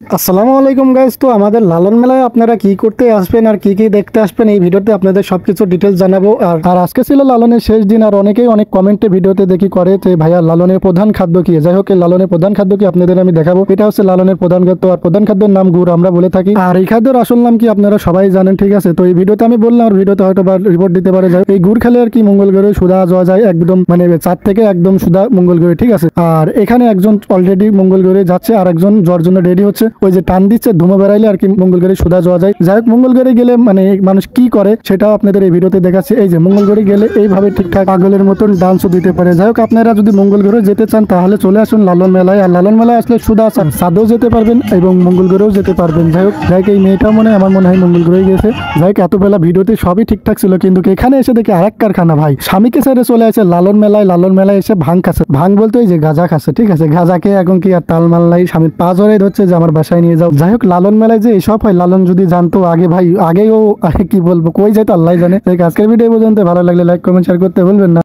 আসসালামু আলাইকুম গাইস। তো আমাদের লালন মেলায় আপনারা কি করতে আসবেন আর কি কি দেখতে আসবেন এই ভিডিওতে আপনাদের সবকিছু ডিটেলস জানাবো। আর আজকে ছিল লালনের শেষ দিন, আর অনেকেই অনেক কমেন্টে ভিডিওতে দেখি করে যে ভাইয়া লালনের প্রধান খাদ্য কি। যাই হোক, এই লালনের প্রধান খাদ্য কি আপনাদের আমি দেখাবো। এটা হচ্ছে লালনের প্রধান খাদ্য, আর প্রধান খাদ্যের নাম গুড় আমরা বলে থাকি। আর এই খাদ্যের আসল নাম কি আপনারা সবাই জানেন, ঠিক আছে। তো এই ভিডিওতে আমি বললাম, আর ভিডিওতে হয়তো বা রিপোর্ট দিতে পারে। যাই হোক, এই গুড় খেলে আর কি মঙ্গল গ্রহে সুধা যাওয়া যায়, একদম মানে চাঁদ থেকে একদম সুধা মঙ্গল গ্রহে, ঠিক আছে। আর এখানে একজন অলরেডি মঙ্গল গ্রহে যাচ্ছে, আর একজন যাওয়ার জন্য রেডি হচ্ছে। ওই যে টান দিচ্ছে, ধুমো বেড়াইলে আর কি মঙ্গল গ্রহে সোজা যাওয়া যায়। যাই হোক, মঙ্গল গ্রহে গেলে মানে মানুষ কি করে সেটাও আপনাদের এই ভিডিওতে দেখাচ্ছি। এই যে মঙ্গল গ্রহে গেলে এইভাবে ঠিকঠাক পাগলের মতন ডান্সও দিতে পারে। যাই হোক, আপনারা যদি মঙ্গল গ্রহে যেতে চান তাহলে চলে আসুন লালন মেলায়। আর লালন মেলায় আসলে সুদা সাদেও যেতে পারবেন এবং মঙ্গল গ্রহেও যেতে পারবেন। যাই হোক, এই মেয়েটা আমার মনে হয় মঙ্গল গ্রহে গেছে। যাই হোক, এত বেলা ভিডিওতে সবই ঠিকঠাক ছিল, কিন্তু এখানে এসে দেখি আরেক কারখানা ভাই। স্বামীকে ছেড়ে চলে আসে লালন মেলায়। লালন মেলায় এসে ভাং খাচ্ছে। ভাং বলতে এই যে গাঁজা খাচ্ছে, ঠিক আছে। গাঁজাকে এখন কি আর তালমাল নাই, স্বামীর পা জড়াই ধরছে যে আমার বাসায় নিয়ে যাও। যাই হোক, লালন মেলায় যে এসব হয়, লালন যদি জানতো আগে ভাই, আগেও কি বলবো, কই যেত আল্লাহ জানে। আজকের ভিডিও পর্যন্ত ভালো লাগলে লাইক কমেন্ট শেয়ার করতে ভুলবেন না।